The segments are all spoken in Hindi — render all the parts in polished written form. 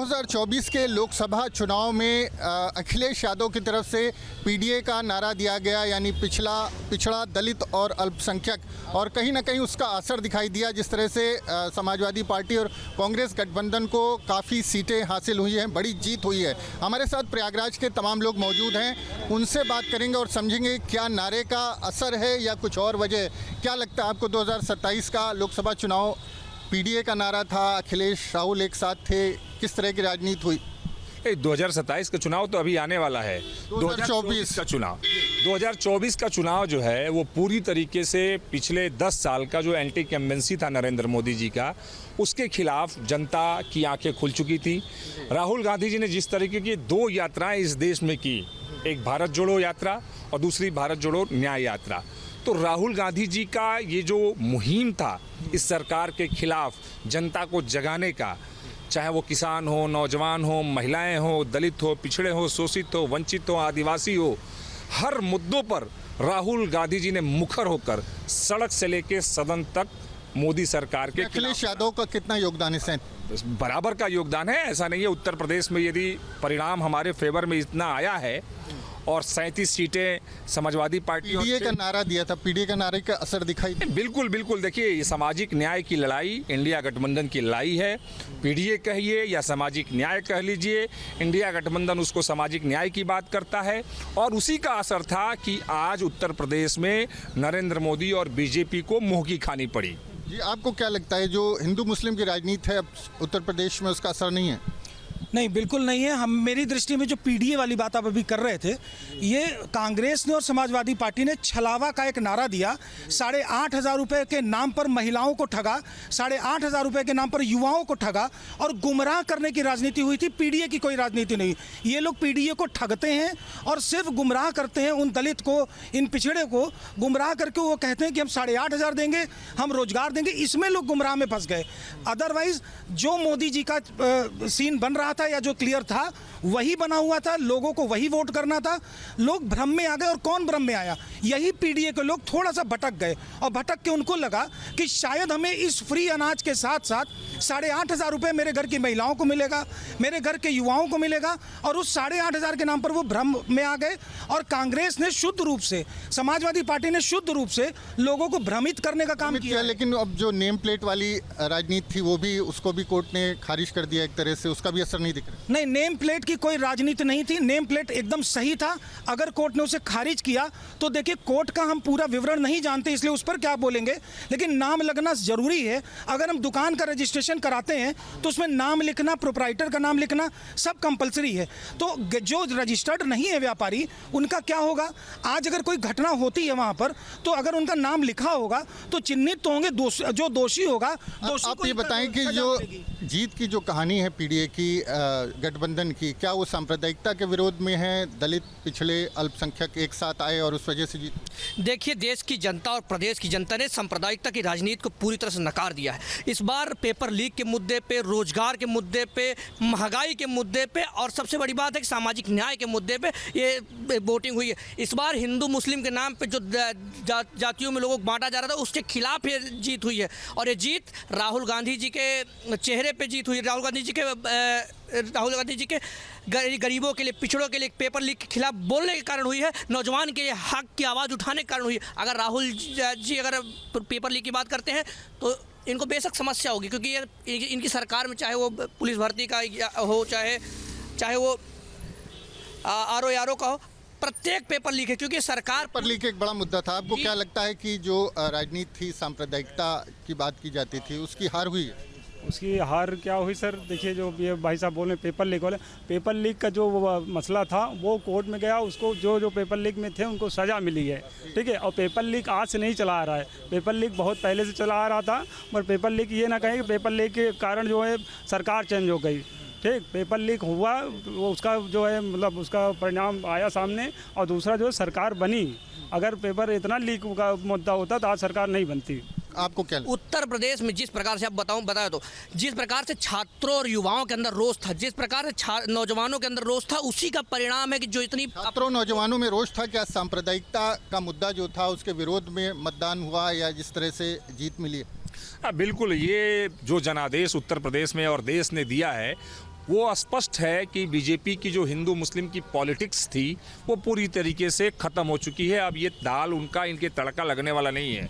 2024 के लोकसभा चुनाव में अखिलेश यादव की तरफ से पीडीए का नारा दिया गया, यानी पिछड़ा दलित और अल्पसंख्यक, और कहीं ना कहीं उसका असर दिखाई दिया। जिस तरह से समाजवादी पार्टी और कांग्रेस गठबंधन को काफ़ी सीटें हासिल हुई हैं, बड़ी जीत हुई है। हमारे साथ प्रयागराज के तमाम लोग मौजूद हैं, उनसे बात करेंगे और समझेंगे क्या नारे का असर है या कुछ और वजह। क्या लगता है आपको 2027 का लोकसभा चुनाव पीडीए का नारा था, अखिलेश राहुल एक साथ थे, किस तरह की राजनीति हुई? 2027 का चुनाव तो अभी आने वाला है। 2024 का चुनाव 2024 का चुनाव जो है वो पूरी तरीके से पिछले 10 साल का जो एंटी कैम्पेंसी था नरेंद्र मोदी जी का, उसके खिलाफ जनता की आंखें खुल चुकी थी। राहुल गांधी जी ने जिस तरीके की 2 यात्राएं इस देश में की, एक भारत जोड़ो यात्रा और दूसरी भारत जोड़ो न्याय यात्रा, तो राहुल गांधी जी का ये जो मुहिम था इस सरकार के खिलाफ जनता को जगाने का, चाहे वो किसान हो, नौजवान हो, महिलाएं हो, दलित हो, पिछड़े हो, शोषित हो, वंचित हो, आदिवासी हो, हर मुद्दों पर राहुल गांधी जी ने मुखर होकर सड़क से लेकर सदन तक मोदी सरकार के अखिलेश यादव का कितना योगदान है? बराबर का योगदान है। ऐसा नहीं है उत्तर प्रदेश में यदि परिणाम हमारे फेवर में इतना आया है और 37 सीटें समाजवादी पार्टी पीडीए का नारा दिया था, पीडीए का नारे का असर दिखाई? बिल्कुल बिल्कुल। देखिए, ये सामाजिक न्याय की लड़ाई इंडिया गठबंधन की लड़ाई है। पीडीए कहिए या सामाजिक न्याय कह लीजिए, इंडिया गठबंधन उसको सामाजिक न्याय की बात करता है और उसी का असर था कि आज उत्तर प्रदेश में नरेंद्र मोदी और बीजेपी को मुंह की खानी पड़ी। जी, आपको क्या लगता है जो हिंदू मुस्लिम की राजनीति है अब उत्तर प्रदेश में, उसका असर नहीं है? नहीं, बिल्कुल नहीं है। मेरी दृष्टि में जो पीडीए वाली बात आप अभी कर रहे थे, ये कांग्रेस ने और समाजवादी पार्टी ने छलावा का एक नारा दिया। 8,500 रुपये के नाम पर महिलाओं को ठगा, 8,500 रुपये के नाम पर युवाओं को ठगा और गुमराह करने की राजनीति हुई थी। पीडीए की कोई राजनीति नहीं। ये लोग पीडीए को ठगते हैं और सिर्फ गुमराह करते हैं। उन दलित को, इन पिछड़े को गुमराह करके वो कहते हैं कि हम 8,500 देंगे, हम रोजगार देंगे। इसमें लोग गुमराह में फंस गए। अदरवाइज जो मोदी जी का सीन बन रहा था या जो क्लियर था वही बना हुआ था, लोगों को वही वोट करना था। लोग भ्रम में आ गए और कौन भ्रम में आया? यही पीडीए के लोग थोड़ा सा भटक गए और भटक के उनको लगा कि शायद हमें इस फ्री अनाज के साथ साथ 8,500 रुपये मेरे घर की महिलाओं को मिलेगा, मेरे घर के युवाओं को मिलेगा, और उस 8,500 के नाम पर वो भ्रम में आ गए। और कांग्रेस ने शुद्ध रूप से, समाजवादी पार्टी ने शुद्ध रूप से लोगों को भ्रमित करने का काम किया। लेकिन अब जो नेम प्लेट वाली राजनीति थी वो भी, उसको भी कोर्ट ने खारिज कर दिया एक तरह से, उसका भी असर नहीं दिख रहा। नहीं, नेम प्लेट की कोई राजनीति नहीं थी। नेम प्लेट एकदम सही था। अगर कोर्ट ने उसे खारिज किया तो देखिए, कोर्ट का हम पूरा विवरण नहीं जानते इसलिए उस पर क्या बोलेंगे, लेकिन नाम लगना जरूरी है। अगर हम दुकान का रजिस्ट्रेशन कराते हैं तो उसमें नाम लिखना, प्रोप्राइटर का नाम लिखना सब कंपलसरी है। तो जो रजिस्टर्ड नहीं है व्यापारी, उनका क्या होगा? आज अगर कोई घटना होती है वहां पर, तो अगर उनका नाम लिखा होगा तो चिन्हित तो होंगे, जो दोषी होगा। आप ये बताएं कि जो जीत की जो कहानी है पीडीए की, गठबंधन की, क्या वो सांप्रदायिकता के विरोध में है? दलित, पिछड़े, अल्पसंख्यक एक साथ आए और उस वजह से जीत? देखिए, देश की जनता और प्रदेश की जनता ने सांप्रदायिकता की राजनीति को पूरी तरह से नकार दिया है। इस बार पेपर लीक के मुद्दे पे, रोजगार के मुद्दे पे, महंगाई के मुद्दे पे और सबसे बड़ी बात है कि सामाजिक न्याय के मुद्दे पे ये वोटिंग हुई है। इस बार हिंदू मुस्लिम के नाम पे जो जातियों में लोगों को बांटा जा रहा था, उसके खिलाफ ये जीत हुई है। और ये जीत राहुल गांधी जी के चेहरे पे जीत हुई है। राहुल गांधी जी के गरीबों के लिए, पिछड़ों के लिए पेपर लीक के खिलाफ बोलने के कारण हुई है, नौजवान के लिए हक की आवाज़ उठाने के कारण हुई है। अगर राहुल जी अगर पेपर लीक की बात करते हैं तो इनको बेशक समस्या होगी, क्योंकि ये इनकी सरकार में चाहे वो पुलिस भर्ती का हो, चाहे वो RO का हो, प्रत्येक पेपर लीक है, क्योंकि सरकार पेपर लीक एक बड़ा मुद्दा था। आपको क्या लगता है कि जो राजनीति थी, सांप्रदायिकता की बात की जाती थी, उसकी हार हुई है? उसकी हार क्या हुई सर? देखिए, जो ये भाई साहब बोल रहे पेपर लीक वाले, पेपर लीक का जो मसला था वो कोर्ट में गया। उसको जो पेपर लीक में थे उनको सज़ा मिली है, ठीक है। और पेपर लीक आज से नहीं चला आ रहा है, पेपर लीक बहुत पहले से चला आ रहा था। पर पेपर लीक ये ना कहें कि पेपर लीक के कारण जो है सरकार चेंज हो गई, ठीक। पेपर लीक हुआ, वो उसका जो है मतलब उसका परिणाम आया सामने, और दूसरा जो है सरकार बनी। अगर पेपर इतना लीक का मुद्दा होता तो आज सरकार नहीं बनती। आपको क्या लगता? उत्तर प्रदेश में जिस प्रकार से आप बताया तो जिस प्रकार से छात्रों और युवाओं के अंदर रोष था, जिस प्रकार से नौजवानों के अंदर रोष था, उसी का परिणाम है कि जो इतनी छात्रों नौजवानों में रोष था। क्या सांप्रदायिकता का मुद्दा जो था उसके विरोध में मतदान हुआ या जिस तरह से जीत मिली? बिल्कुल, ये जो जनादेश उत्तर प्रदेश में और देश ने दिया है वो स्पष्ट है कि बीजेपी की जो हिंदू मुस्लिम की पॉलिटिक्स थी वो पूरी तरीके से ख़त्म हो चुकी है। अब ये दाल उनका इनके तड़का लगने वाला नहीं है।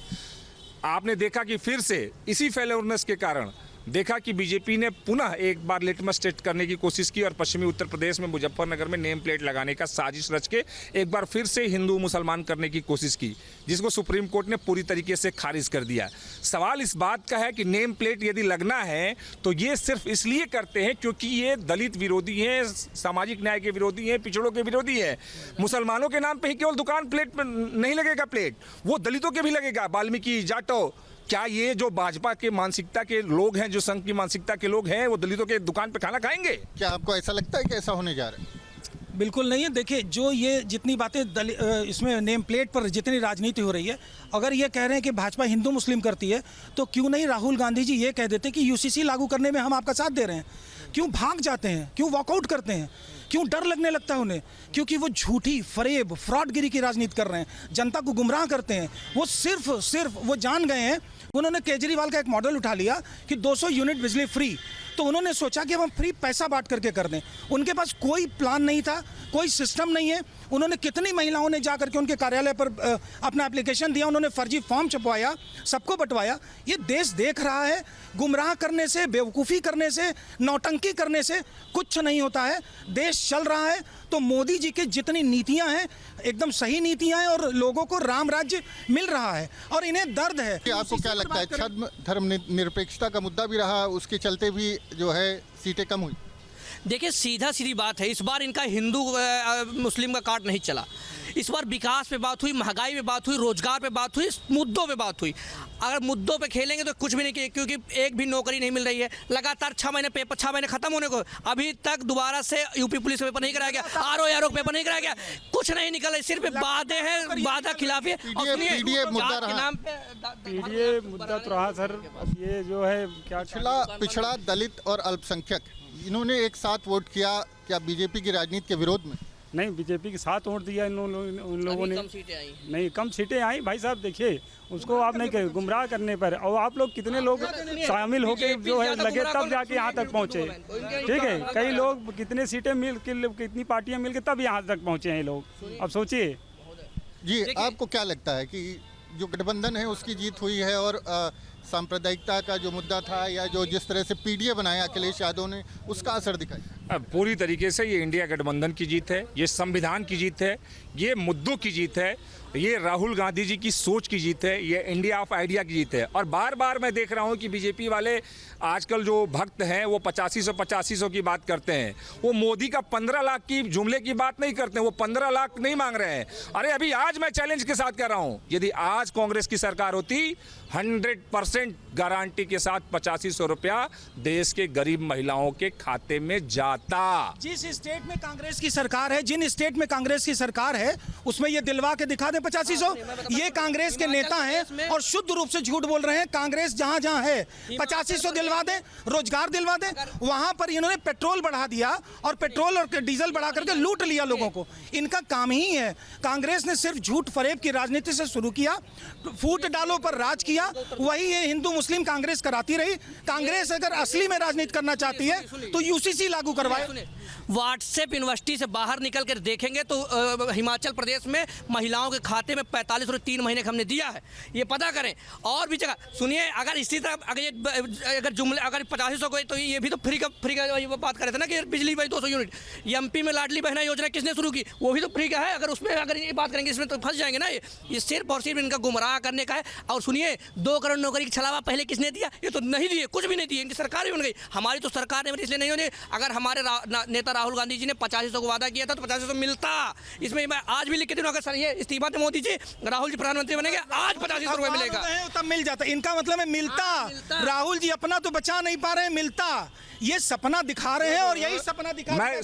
आपने देखा कि फिर से इसी फेल्योरनेस के कारण देखा कि बीजेपी ने पुनः एक बार लिटमस टेस्ट करने की कोशिश की और पश्चिमी उत्तर प्रदेश में मुजफ्फरनगर में नेम प्लेट लगाने का साजिश रच के एक बार फिर से हिंदू मुसलमान करने की कोशिश की, जिसको सुप्रीम कोर्ट ने पूरी तरीके से खारिज कर दिया। सवाल इस बात का है कि नेम प्लेट यदि लगना है तो ये सिर्फ इसलिए करते हैं क्योंकि ये दलित विरोधी हैं, सामाजिक न्याय के विरोधी हैं, पिछड़ों के विरोधी हैं। मुसलमानों के नाम पर ही केवल दुकान प्लेट पर नहीं लगेगा प्लेट, वो दलितों के भी लगेगा, वाल्मीकि, जाटो। क्या ये जो भाजपा के मानसिकता के लोग हैं, जो संघ की मानसिकता के लोग हैं, वो दलितों के दुकान पे खाना खाएंगे? क्या आपको ऐसा लगता है कि ऐसा होने जा रहा है? बिल्कुल नहीं है। देखिए, जो ये जितनी बातें इसमें नेम प्लेट पर जितनी राजनीति हो रही है, अगर ये कह रहे हैं कि भाजपा हिंदू मुस्लिम करती है तो क्यों नहीं राहुल गांधी जी ये कह देते कि यूसीसी लागू करने में हम आपका साथ दे रहे हैं। क्यों भाग जाते हैं, क्यों वॉकआउट करते हैं, क्यों डर लगने लगता है उन्हें? क्योंकि वो झूठी, फरेब, फ्रॉडगिरी की राजनीति कर रहे हैं, जनता को गुमराह करते हैं। वो सिर्फ वो जान गए हैं। उन्होंने केजरीवाल का एक मॉडल उठा लिया कि 200 यूनिट बिजली फ्री, तो उन्होंने सोचा कि हम फ्री पैसा बांट करके कर दें। उनके पास कोई प्लान नहीं था, कोई सिस्टम नहीं है। उन्होंने कितनी महिलाओं ने जा करके उनके कार्यालय पर अपना एप्लीकेशन दिया, उन्होंने फर्जी फॉर्म छपवाया, सबको बंटवाया। ये देश देख रहा है। गुमराह करने से, बेवकूफ़ी करने से, नौटंकी करने से कुछ नहीं होता है। देश चल रहा है तो मोदी जी की जितनी नीतियां हैं एकदम सही नीतियां हैं और लोगों को राम राज्य मिल रहा है और इन्हें दर्द है। आपको क्या लगता है, धर्म निरपेक्षता का मुद्दा भी रहा, उसके चलते भी जो है सीटें कम हुई? देखिए, सीधी बात है, इस बार इनका हिंदू मुस्लिम का कार्ड नहीं चला। इस बार विकास पे बात हुई, महंगाई पे बात हुई, रोजगार पे बात हुई, मुद्दों पे बात हुई। अगर मुद्दों पे खेलेंगे तो कुछ भी नहीं किए, क्योंकि एक भी नौकरी नहीं मिल रही है। लगातार 6 महीने खत्म होने को, अभी तक दोबारा से यूपी पुलिस का पेपर नहीं कराया गया, आरओ पेपर नहीं कराया गया, कुछ नहीं निकला, सिर्फ वादे हैं, वादा खिलाफी। पीडीए मुद्दा तो रहा सर। ये जो है क्या पिछड़ा दलित और अल्पसंख्यक, इन्होंने एक साथ वोट किया, क्या बीजेपी की राजनीति के विरोध में? नहीं, बीजेपी के साथ वोट दिया उन लोगों ने। कम सीटें आई। नहीं, कम सीटें आई भाई साहब। देखिए, उसको आप नहीं कहें गुमराह करने पर, और आप लोग कितने लोग शामिल होके जो है लगे तब जाके यहाँ तक पहुँचे। ठीक है, कई लोग कितने सीटें कितनी पार्टियाँ मिल के तब यहाँ तक पहुँचे हैं लोग। अब सोचिए जी, आपको क्या लगता है कि जो गठबंधन है उसकी जीत हुई है और सांप्रदायिकता का जो मुद्दा था या जो जिस तरह से पीडीए बनाया अखिलेश यादव ने, उसका असर दिखाई? अब पूरी तरीके से ये इंडिया गठबंधन की जीत है, ये संविधान की जीत है, ये मुद्दों की जीत है, ये राहुल गांधी जी की सोच की जीत है, ये इंडिया ऑफ आइडिया की जीत है। और बार बार मैं देख रहा हूँ कि बीजेपी वाले आजकल जो भक्त हैं वो 8500 की बात करते हैं। वो मोदी का 15 लाख की जुमले की बात नहीं करते हैं, वो 15 लाख नहीं मांग रहे हैं। अरे अभी आज मैं चैलेंज के साथ कह रहा हूँ, यदि आज कांग्रेस की सरकार होती, 100% गारंटी के साथ 8500 रुपया देश के गरीब महिलाओं के खाते में जाता। जिस स्टेट में कांग्रेस की सरकार है, जिन स्टेट में कांग्रेस की सरकार है, उसमें ये दिलवा के दिखा दे 8500। ये कांग्रेस के नेता हैं और शुद्ध रूप से झूठ बोल रहे हैं। कांग्रेस जहां जहां है 8500 दिलवा दे, रोजगार दिलवा दे। वहां पर इन्होंने पेट्रोल बढ़ा दिया और पेट्रोल और डीजल बढ़ा करके लूट लिया लोगों को। इनका काम ही है। कांग्रेस ने सिर्फ झूठ फरेब की राजनीति से शुरू किया, फूट डालो पर राज किया, वही ये हिंदू मुस्लिम कांग्रेस कराती रही। कांग्रेस अगर असली में राजनीति करना चाहती है तो यूसीसी लागू करवाए। व्हाट्सएप यूनिवर्सिटी से बाहर निकल कर देखेंगे तो हिमाचल प्रदेश में महिलाओं के खाते में 45 रुपये 3 महीने का हमने दिया है। ये पता करें। और भी जगह सुनिए, अगर इसी तरह अगर जुमले अगर 8500 को, तो ये भी तो फ्री का बात कर रहे थे ना कि बिजली भाई 200 यूनिट। एमपी में लाडली बहना योजना किसने शुरू की? वो भी तो फ्री का है। अगर उसमें अगर ये बात करेंगे इसमें तो फंस जाएंगे ना। ये सिर्फ और सिर्फ इनका गुमराह करने का है। और सुनिए, 2 करोड़ नौकरी की छलावा पहले किसने दिया? ये तो नहीं दिए, कुछ भी नहीं दिए। इनकी सरकार ही बन गई। हमारी तो सरकार ने इसलिए नहीं होनी। अगर हमारे नेता राहुल गांधी जी ने 8500 को वादा किया था तो 8500 मिलता। इसमें मैं आज भी लिख के दूं, अगर सर ये इस्तीफा दे मोदी जी, राहुल जी प्रधानमंत्री बनेंगे, आज 8500 रुपये मिलेगा, तब मिल जाता। इनका मतलब है मिलता। राहुल जी अपना तो बचा नहीं पा रहे हैं, मिलता। ये सपना दिखा रहे हैं और यही सपना दिखा रहे हैं।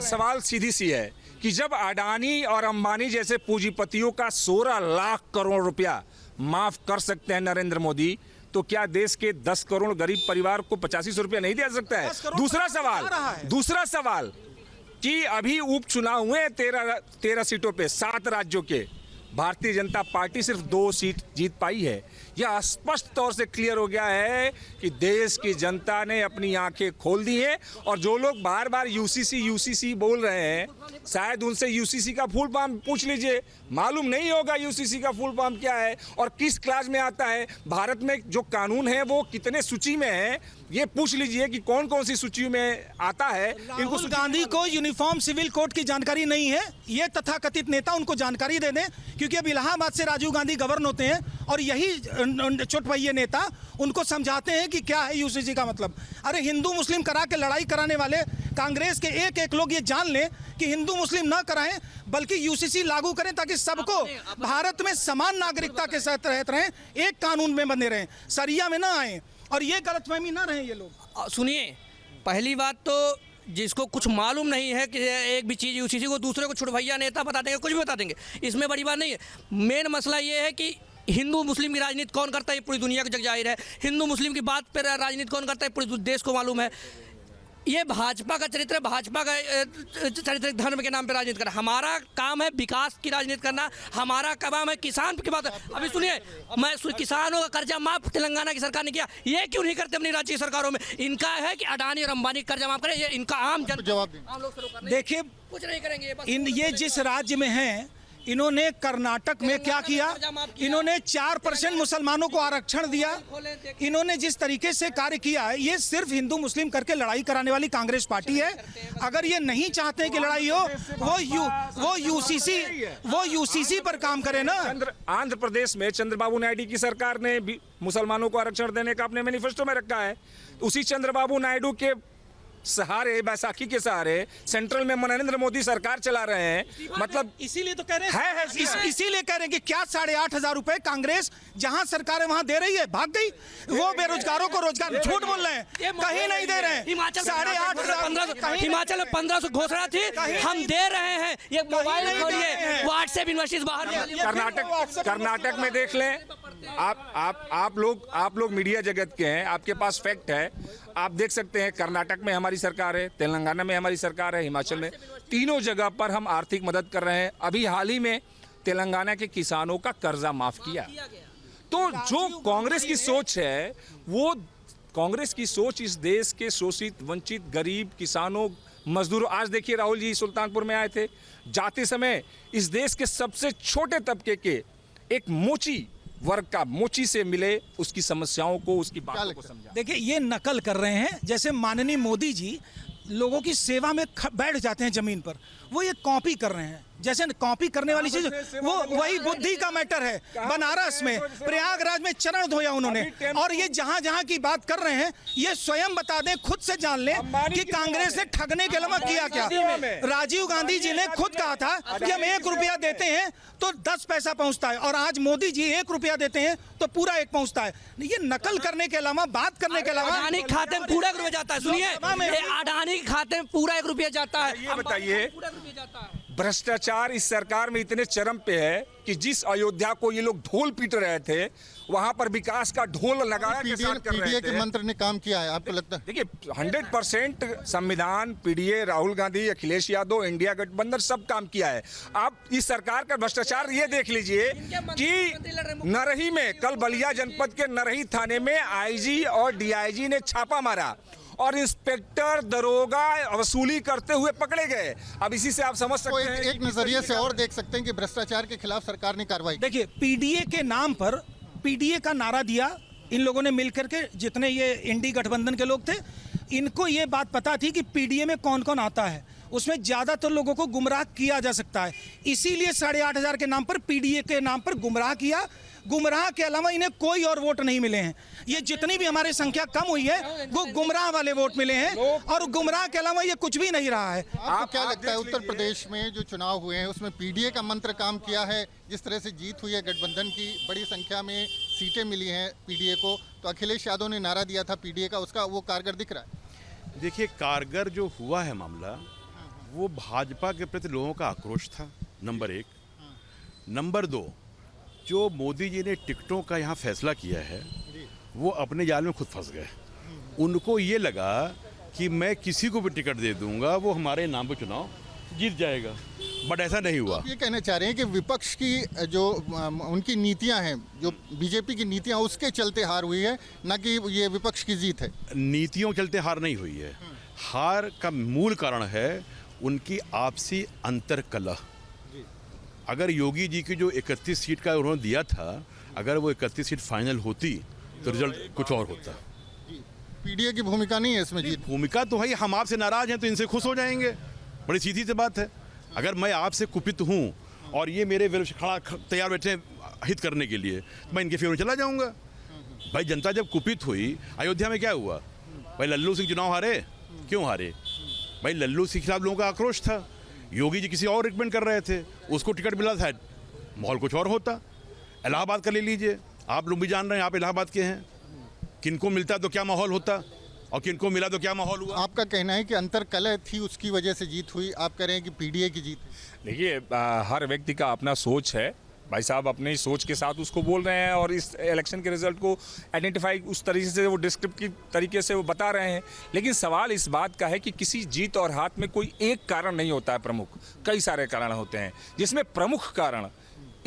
सवाल सीधी सी है कि जब अडानी और अंबानी जैसे पूंजीपतियों का 16 लाख करोड़ रुपया माफ कर सकते हैं नरेंद्र मोदी, तो क्या देश के 10 करोड़ गरीब परिवार को 8500 रुपया नहीं दिया सकता है? दूसरा सवाल कि अभी उपचुनाव हुए 13 सीटों पे 7 राज्यों के, भारतीय जनता पार्टी सिर्फ 2 सीट जीत पाई है। यह स्पष्ट तौर से क्लियर हो गया है कि देश की जनता ने अपनी आंखें खोल दी हैं। और जो लोग बार बार यूसीसी बोल रहे हैं, शायद उनसे यूसीसी का फुल फॉर्म पूछ लीजिए, मालूम नहीं होगा यूसीसी का फुल फॉर्म क्या है और किस क्लास में आता है। भारत में जो कानून है वो कितने सूची में है, ये पूछ लीजिए कि कौन कौन सी सूची में आता है। राहुल गांधी को यूनिफॉर्म सिविल कोड की जानकारी नहीं है, ये तथाकथित नेता उनको जानकारी दे दें, क्योंकि अब इलाहाबाद से राजीव गांधी गवर्न होते हैं और यही चुटपैये नेता उनको समझाते हैं कि क्या है यूसीसी का मतलब। अरे हिंदू मुस्लिम करा के लड़ाई कराने वाले कांग्रेस के एक लोग ये जान लें कि हिंदू मुस्लिम ना कराएं, बल्कि यूसीसी लागू करें ताकि सबको भारत में समान नागरिकता के साथ रहते रहें, एक कानून में बने रहें, सरिया में ना आए और ये गलतफहमी ना रहे ये लोग। सुनिए, पहली बात तो जिसको कुछ मालूम नहीं है कि एक भी चीज़ यूसीसी को दूसरे को छुटभैया नेता बता देंगे, कुछ भी बता देंगे, इसमें बड़ी बात नहीं है। मेन मसला ये है कि हिंदू मुस्लिम की राजनीति कौन करता है पूरी दुनिया को जग जाहिर है। हिंदू मुस्लिम की बात पर राजनीति कौन करता है पूरे देश को मालूम है। ये भाजपा का चरित्र है, भाजपा का चरित्र धर्म के नाम पे राजनीति करना। हमारा काम है विकास की राजनीति करना, हमारा काम है किसान की बात। अभी सुनिए, मैं किसानों का कर्जा माफ तेलंगाना की सरकार ने किया, ये क्यों नहीं करते अपनी राज्य सरकारों में? इनका है कि अडानी और अंबानी कर्जा माफ करें, ये इनका आम जवाब देखिए, कुछ नहीं करेंगे। ये जिस राज्य में हैं, इन्होंने कर्नाटक में क्या किया, इन्होंने 4% मुसलमानों को आरक्षण दिया। इन्होंने जिस तरीके से कार्य किया है, ये सिर्फ हिंदू मुस्लिम करके लड़ाई कराने वाली कांग्रेस पार्टी है। अगर ये नहीं चाहते कि लड़ाई हो, वो यूसीसी पर काम करे ना। आंध्र प्रदेश में चंद्रबाबू नायडू की सरकार ने भी मुसलमानों को आरक्षण देने का अपने मैनिफेस्टो में रखा है। उसी चंद्रबाबू नायडू के सहारे, बैसाखी के सहारे सेंट्रल में नरेंद्र मोदी सरकार चला रहे हैं। मतलब इसीलिए तो कह रहे हैं, इसीलिए कह रहे हैं कि क्या 8,500 रुपए कांग्रेस जहां सरकार है वहां दे रही है, भाग गई। वो बेरोजगारों को रोजगार, झूठ बोल रहे हैं, कहीं नहीं दे रहे हैं। हिमाचल 8,500, हिमाचल में 1500 घोषणा थी, हम दे रहे हैं। ये मोबाइल खोलिए, व्हाट्सएप यूनिवर्सिटीज बाहर। कर्नाटक में देख लें, आप लोग मीडिया जगत के हैं, आपके पास फैक्ट है, आप देख सकते हैं। कर्नाटक में हमारी सरकार है, तेलंगाना में हमारी सरकार है, हिमाचल में, तीनों जगह पर हम आर्थिक मदद कर रहे हैं। अभी हाल ही में तेलंगाना के किसानों का कर्जा माफ किया। तो जो कांग्रेस की सोच है, वो कांग्रेस की सोच इस देश के शोषित, वंचित, गरीब किसानों, मजदूरों। आज देखिए, राहुल जी सुल्तानपुर में आए थे, जाते समय इस देश के सबसे छोटे तबके के एक मोची वर्ग का मोची से मिले, उसकी समस्याओं को, उसकी बातों को समझा। देखिए, ये नकल कर रहे हैं, जैसे माननीय मोदी जी लोगों की सेवा में बैठ जाते हैं जमीन पर, वो ये कॉपी कर रहे हैं। जैसे कॉपी करने वाली चीज, वो वही बुद्धि का मैटर है। बनारस में, प्रयागराज में चरण धोया उन्होंने, और ये जहां जहां की बात कर रहे हैं, ये स्वयं बता दें, खुद से जान लें कि कांग्रेस ने ठगने के अलावा किया क्या। राजीव गांधी जी ने खुद कहा था कि हम 1 रुपया देते हैं तो 10 पैसा पहुंचता है, और आज मोदी जी 1 रुपया देते हैं तो पूरा 1 पहुंचता है। ये नकल करने के अलावा, बात करने के अलावा, अडानी खाते में पूरा 1 रुपया जाता है। सुनिए, अडानी खाते में पूरा 1 रुपया जाता है। ये बताइए, भ्रष्टाचार इस सरकार में इतने चरम पे है कि जिस अयोध्या को ये लोग ढोल पीट रहे थे, वहां पर विकास का ढोल लगाया के साथ कर रहे थे। पीडीए के मंत्र ने काम किया है, आपको लगता है? देखिए, 100% संविधान, पीडीए, राहुल गांधी, अखिलेश यादव, इंडिया गठबंधन सब काम किया है। आप इस सरकार का भ्रष्टाचार ये देख लीजिए कि नरही में, कल बलिया जनपद के नरही थाने में आईजी और डीआईजी ने छापा मारा और इंस्पेक्टर दरोगा वसूली करते हुए पकड़े गए। अब इसी से आप समझ सकते हैं, एक नजरिए से और देख सकते हैं कि भ्रष्टाचार के खिलाफ सरकार ने कार्रवाई। देखिए, पीडीए के नाम पर, पीडीए का नारा दिया इन लोगों ने मिलकर के, जितने ये इंडी गठबंधन के लोग थे, इनको ये बात पता थी कि पीडीए में कौन कौन आता है, उसमें ज्यादातर लोगों को गुमराह किया जा सकता है। इसीलिए 8,500 के नाम पर, पीडीए के नाम पर गुमराह किया। गुमराह के अलावा इन्हें कोई और वोट नहीं मिले हैं। ये जितनी भी हमारी संख्या कम हुई है, वो गुमराह वाले वोट मिले हैं, और गुमराह के अलावा ये कुछ भी नहीं रहा है। आपको क्या लगता है, उत्तर प्रदेश में जो चुनाव हुए हैं उसमें पीडीए का मंत्र काम किया है? जिस तरह से जीत हुई है गठबंधन की, बड़ी संख्या में सीटें मिली हैं पीडीए को, तो अखिलेश यादव ने नारा दिया था पीडीए का, उसका वो कारगर दिख रहा है? देखिए, कारगर जो हुआ है मामला, वो भाजपा के प्रति लोगों का आक्रोश था, नंबर 1। नंबर 2, जो मोदी जी ने टिकटों का यहाँ फैसला किया है, वो अपने जाल में खुद फंस गए। उनको ये लगा कि मैं किसी को भी टिकट दे दूंगा, वो हमारे नाम पर चुनाव जीत जाएगा। बट ऐसा नहीं हुआ। ये कहना चाह रहे हैं कि विपक्ष की जो उनकी नीतियां हैं, जो बीजेपी की नीतियां, उसके चलते हार हुई है, ना कि ये विपक्ष की जीत है। नीतियों के चलते हार नहीं हुई है। हार का मूल कारण है उनकी आपसी अंतर्कलह। अगर योगी जी की जो 31 सीट का उन्होंने दिया था, अगर वो 31 सीट फाइनल होती तो रिजल्ट कुछ और होता। पीडीए की भूमिका नहीं है इसमें जीत। भूमिका तो भाई, हम आपसे नाराज हैं तो इनसे खुश हो जाएंगे, बड़ी सीधी सी बात है। अगर मैं आपसे कुपित हूँ और ये मेरे विरुद्ध खड़ा तैयार बैठे हैं हित करने के लिए, तो मैं इनके फेवर में चला जाऊँगा। भाई जनता जब कुपित हुई, अयोध्या में क्या हुआ? भाई लल्लू सिंह चुनाव हारे, क्यों हारे? भाई लल्लू सिंह के खिलाफ लोगों का आक्रोश था। योगी जी किसी और रिकमेंड कर रहे थे, उसको टिकट मिला था, माहौल कुछ और होता। इलाहाबाद का ले लीजिए, आप लोग भी जान रहे हैं, आप इलाहाबाद के हैं, किनको मिलता तो क्या माहौल होता और किनको मिला तो क्या माहौल हुआ। आपका कहना है कि अंतर्कलह थी, उसकी वजह से जीत हुई। आप कह रहे हैं कि पीडीए की जीत। देखिए, हर व्यक्ति का अपना सोच है। भाई साहब अपने सोच के साथ उसको बोल रहे हैं और इस इलेक्शन के रिजल्ट को आइडेंटिफाई उस तरीके से, वो डिस्क्रिप्टिव तरीके से वो बता रहे हैं। लेकिन सवाल इस बात का है कि किसी जीत और हार में कोई एक कारण नहीं होता है प्रमुख, कई सारे कारण होते हैं, जिसमें प्रमुख कारण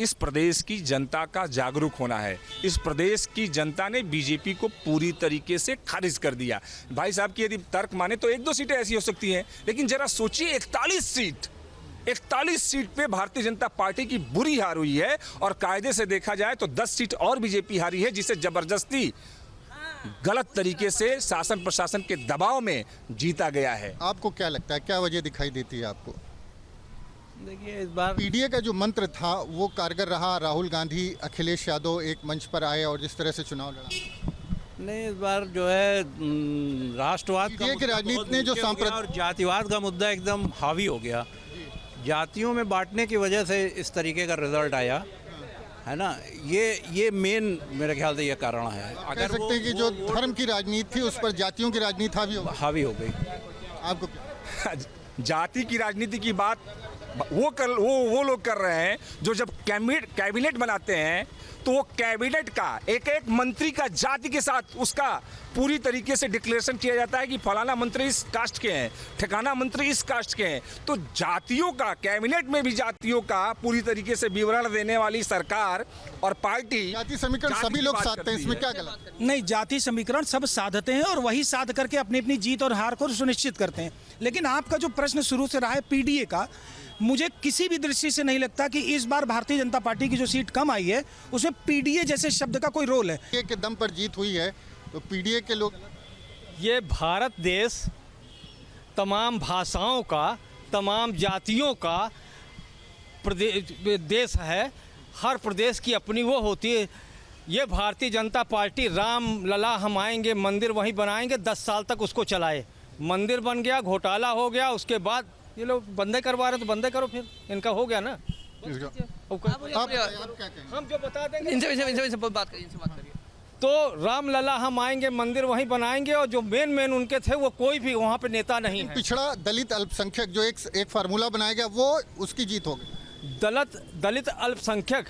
इस प्रदेश की जनता का जागरूक होना है। इस प्रदेश की जनता ने बीजेपी को पूरी तरीके से खारिज कर दिया। भाई साहब की यदि तर्क माने तो 1-2 सीटें ऐसी हो सकती हैं, लेकिन जरा सोचिए 41 सीट पे भारतीय जनता पार्टी की बुरी हार हुई है, और कायदे से देखा जाए तो 10 सीट और बीजेपी हारी है, जिसे जबरदस्ती गलत तरीके से शासन प्रशासन के दबाव में जीता गया है। आपको क्या लगता है, क्या वजह दिखाई देती है आपको? देखिए, इस बार पीडीए का जो मंत्र था वो कारगर रहा। राहुल गांधी, अखिलेश यादव एक मंच पर आए और जिस तरह से चुनाव लड़ा। नहीं, इस बार जो है राष्ट्रवाद का पीडीए की मुद्दा राजनीति बहुत ने जो नीचे हो गया और जातिवाद का मुद्दा एकदम हावी हो गया। जातियों में बांटने की वजह से इस तरीके का रिजल्ट आया है ना। ये मेन मेरे ख्याल से ये कारण है। कह सकते हैं कि जो धर्म की राजनीति थी उस पर जातियों की राजनीति हावी हो गई। आपको जाति की राजनीति की बात वो लोग कर रहे हैं जो जब कैबिनेट बनाते हैं तो वो कैबिनेट का एक एक मंत्री का जाति के साथ उसका पूरी तरीके से डिक्लेरेशन किया जाता है कि फलाना मंत्री इस कास्ट के हैं, ठिकाना मंत्री इस कास्ट के हैं। तो जातियों का, कैबिनेट में भी जातियों का पूरी तरीके से विवरण देने वाली सरकार और पार्टी, जाति समीकरण सभी लोग साधते हैं, इसमें क्या गलत? नहीं, जाति समीकरण सब साधते हैं और वही साध करके अपनी अपनी जीत और हार को सुनिश्चित करते हैं। लेकिन आपका जो प्रश्न शुरू से रहा है पीडीए का, मुझे किसी भी दृष्टि से नहीं लगता कि इस बार भारतीय जनता पार्टी की जो सीट कम आई है उसमें पीडीए जैसे शब्द का कोई रोल है। के दम पर जीत हुई है तो पीडीए के लोग, ये भारत देश तमाम भाषाओं का, तमाम जातियों का देश है। हर प्रदेश की अपनी वो होती है। ये भारतीय जनता पार्टी राम लला हम आएंगे, मंदिर वहीं बनाएंगे, 10 साल तक उसको चलाए। मंदिर बन गया, घोटाला हो गया, उसके बाद ये लोग बंदे करवा रहे हैं तो बंदे करो, फिर इनका हो गया ना। आप क्या कहेंगे? हम जो बता देंगे इनसे बात करिए। तो राम लला हम आएंगे, मंदिर वहीं बनाएंगे, और जो मेन उनके थे वो कोई भी वहाँ पे नेता नहीं है। पिछड़ा दलित अल्पसंख्यक जो एक फार्मूला बनाया गया वो उसकी जीत हो गई। दलित अल्पसंख्यक,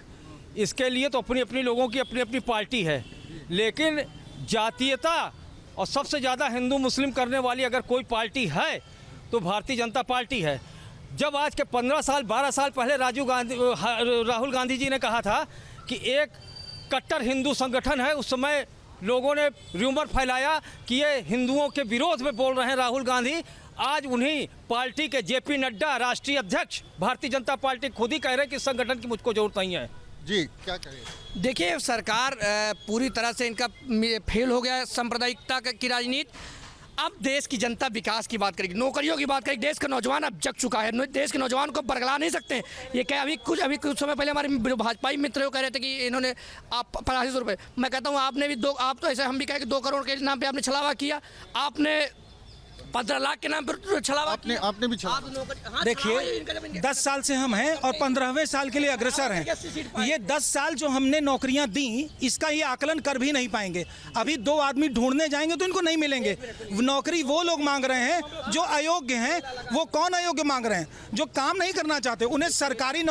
इसके लिए तो अपनी अपनी लोगों की अपनी अपनी पार्टी है, लेकिन जातीयता और सबसे ज़्यादा हिंदू मुस्लिम करने वाली अगर कोई पार्टी है तो भारतीय जनता पार्टी है। जब आज के 15 साल 12 साल पहले राहुल गांधी जी ने कहा था कि एक कट्टर हिंदू संगठन है, उस समय लोगों ने र्यूमर फैलाया कि ये हिंदुओं के विरोध में बोल रहे हैं राहुल गांधी। आज उन्हीं पार्टी के जेपी नड्डा, राष्ट्रीय अध्यक्ष भारतीय जनता पार्टी, खुद ही कह रहे हैं कि इस संगठन की मुझको जरूरत नहीं है। जी, क्या कहें? देखिए, सरकार पूरी तरह से इनका फेल हो गया सांप्रदायिकता की राजनीति। अब देश की जनता विकास की बात करेगी, नौकरियों की बात करेगी। देश का नौजवान अब जग चुका है, देश के नौजवान को बरगला नहीं सकते। ये क्या अभी कुछ समय पहले हमारे भाजपाई मित्र कह रहे थे कि इन्होंने आप 85 रुपये, मैं कहता हूँ आपने भी आप तो ऐसे हम भी कहें कि 2 करोड़ के नाम पे आपने छलावा किया, आपने 15 लाख के नाम पर छलावा आपने भी छलावा। देखिए, 10 साल से हम हैं और 15वें साल के लिए अग्रसर हैं। ये 10 साल जो हमने नौकरियां दी, इसका ये आकलन कर भी नहीं पाएंगे। अभी 2 आदमी ढूंढने जाएंगे तो इनको नहीं मिलेंगे। नौकरी वो लोग मांग रहे हैं जो अयोग्य हैं। वो कौन अयोग्य मांग रहे हैं? जो काम नहीं करना चाहते, उन्हें सरकारी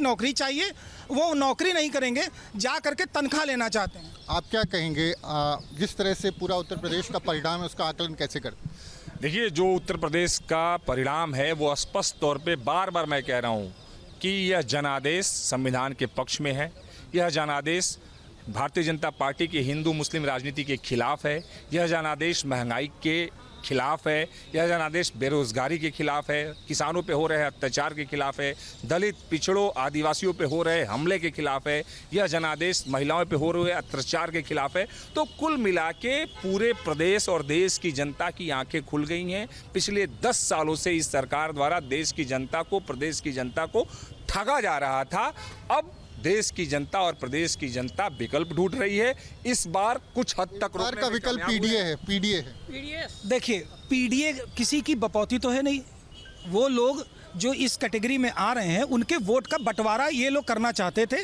नौकरी चाहिए, वो नौकरी नहीं करेंगे, जा करके तनख्वाह लेना चाहते हैं। आप क्या कहेंगे, जिस तरह से पूरा उत्तर प्रदेश का परिणाम है उसका आकलन कैसे करते हैं? देखिए, जो उत्तर प्रदेश का परिणाम है वो स्पष्ट तौर पे बार बार मैं कह रहा हूँ कि यह जनादेश संविधान के पक्ष में है। यह जनादेश भारतीय जनता पार्टी की हिंदू मुस्लिम राजनीति के खिलाफ है। यह जनादेश महंगाई के खिलाफ है। यह जनादेश बेरोजगारी के खिलाफ है, किसानों पे हो रहे अत्याचार के खिलाफ है, दलित पिछड़ों आदिवासियों पे हो रहे हमले के खिलाफ है। यह जनादेश महिलाओं पे हो रहे अत्याचार के खिलाफ है। तो कुल मिला के पूरे प्रदेश और देश की जनता की आंखें खुल गई हैं। पिछले 10 सालों से इस सरकार द्वारा देश की जनता को, प्रदेश की जनता को ठगा जा रहा था। अब देश की जनता और प्रदेश की जनता विकल्प ढूंढ रही है। इस बार कुछ हद तक सरकार का विकल्प पीडीए है। पीडीए है। देखिए, पीडीए किसी की बपौती तो है नहीं। वो लोग जो इस कैटेगरी में आ रहे हैं उनके वोट का बंटवारा ये लोग करना चाहते थे,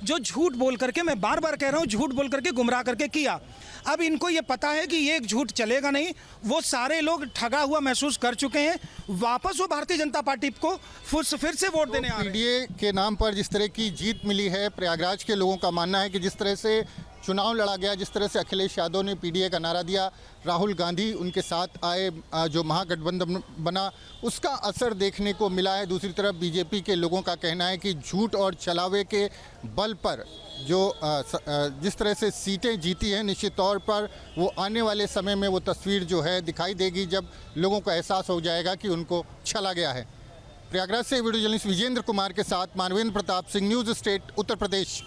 जो झूठ बोल करके, मैं बार बार कह रहा हूँ, झूठ बोल करके गुमराह करके किया। अब इनको ये पता है कि ये झूठ चलेगा नहीं। वो सारे लोग ठगा हुआ महसूस कर चुके हैं। वापस वो भारतीय जनता पार्टी को फिर से वोट देने आ रहे हैं। पीडीए के नाम पर जिस तरह की जीत मिली है, प्रयागराज के लोगों का मानना है कि जिस तरह से चुनाव लड़ा गया, जिस तरह से अखिलेश यादव ने पीडीए का नारा दिया, राहुल गांधी उनके साथ आए, जो महागठबंधन बना, उसका असर देखने को मिला है। दूसरी तरफ बीजेपी के लोगों का कहना है कि झूठ और छलावे के बल पर जो जिस तरह से सीटें जीती हैं, निश्चित तौर पर वो आने वाले समय में वो तस्वीर जो है दिखाई देगी, जब लोगों को एहसास हो जाएगा कि उनको छला गया है। प्रयागराज से वीडियो जर्नलिस्ट विजेंद्र कुमार के साथ मानवेंद्र प्रताप सिंह, न्यूज़ स्टेट, उत्तर प्रदेश।